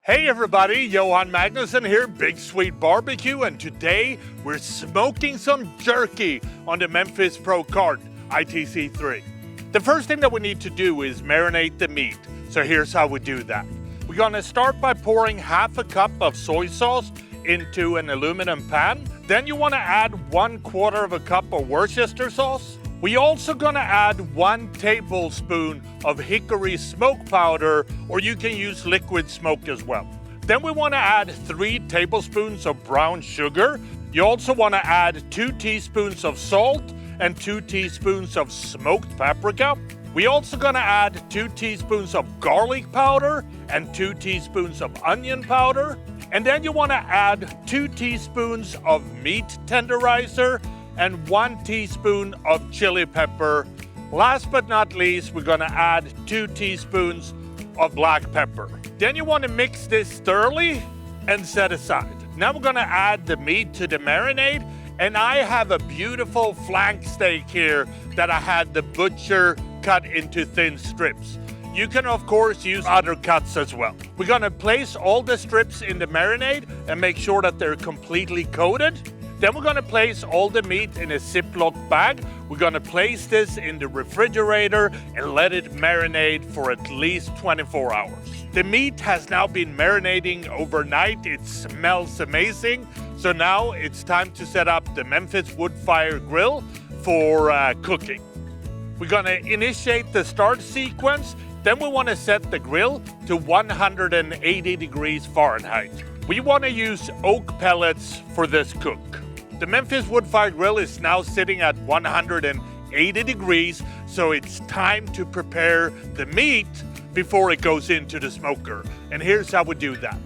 Hey everybody, Johan Magnusson here, Big Swede Barbecue, and today we're smoking some jerky on the Memphis Pro Cart ITC3. The first thing that we need to do is marinate the meat, so here's how we do that. We're gonna start by pouring half a cup of soy sauce into an aluminum pan. Then you wanna add 1/4 of a cup of Worcester sauce. We also gonna add 1 tablespoon of hickory smoke powder, or you can use liquid smoke as well. Then we wanna add 3 tablespoons of brown sugar. You also wanna add 2 teaspoons of salt and 2 teaspoons of smoked paprika. We also gonna add 2 teaspoons of garlic powder and 2 teaspoons of onion powder. And then you wanna add 2 teaspoons of meat tenderizer and 1 teaspoon of chili pepper. Last but not least, we're gonna add 2 teaspoons of black pepper. Then you wanna mix this thoroughly and set aside. Now we're gonna add the meat to the marinade, and I have a beautiful flank steak here that I had the butcher cut into thin strips. You can of course use other cuts as well. We're gonna place all the strips in the marinade and make sure that they're completely coated. Then we're gonna place all the meat in a Ziploc bag. We're gonna place this in the refrigerator and let it marinate for at least 24 hours. The meat has now been marinating overnight. It smells amazing. So now it's time to set up the Memphis Wood Fire Grill for cooking. We're gonna initiate the start sequence. Then we wanna set the grill to 180 degrees Fahrenheit. We wanna use oak pellets for this cook. The Memphis Wood Fire Grill is now sitting at 180 degrees, so it's time to prepare the meat before it goes into the smoker. And here's how we do that.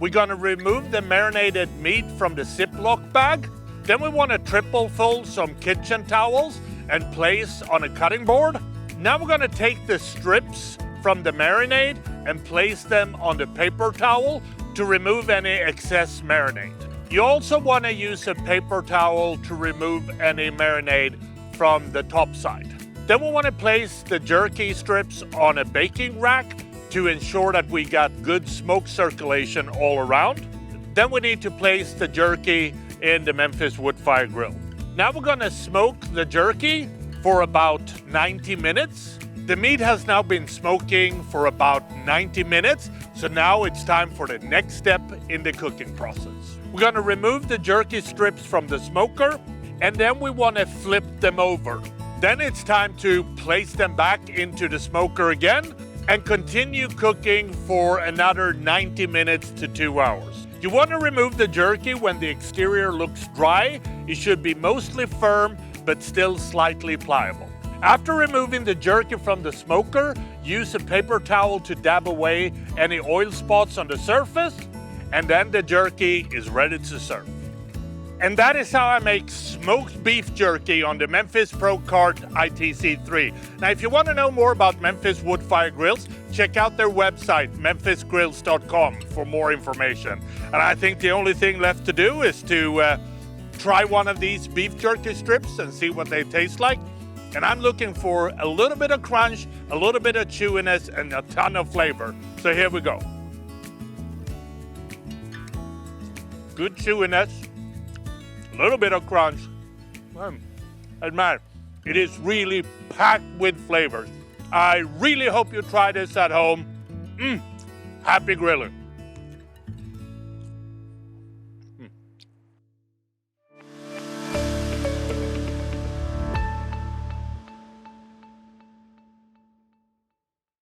We're gonna remove the marinated meat from the Ziploc bag. Then we wanna triple fold some kitchen towels and place on a cutting board. Now we're gonna take the strips from the marinade and place them on the paper towel to remove any excess marinade. You also want to use a paper towel to remove any marinade from the top side. Then we want to place the jerky strips on a baking rack to ensure that we got good smoke circulation all around. Then we need to place the jerky in the Memphis Wood Fire Grill. Now we're going to smoke the jerky for about 90 minutes. The meat has now been smoking for about 90 minutes, so now it's time for the next step in the cooking process. We're gonna remove the jerky strips from the smoker, and then we wanna flip them over. Then it's time to place them back into the smoker again and continue cooking for another 90 minutes to 2 hours. You wanna remove the jerky when the exterior looks dry. It should be mostly firm, but still slightly pliable. After removing the jerky from the smoker, use a paper towel to dab away any oil spots on the surface, and then the jerky is ready to serve. And that is how I make smoked beef jerky on the Memphis Pro Cart ITC3. Now, if you want to know more about Memphis Wood Fire Grills, check out their website, memphisgrills.com, for more information. And I think the only thing left to do is to try one of these beef jerky strips and see what they taste like. And I'm looking for a little bit of crunch, a little bit of chewiness, and a ton of flavor. So here we go. Good chewiness, a little bit of crunch. And man, it is really packed with flavors. I really hope you try this at home. Happy grilling.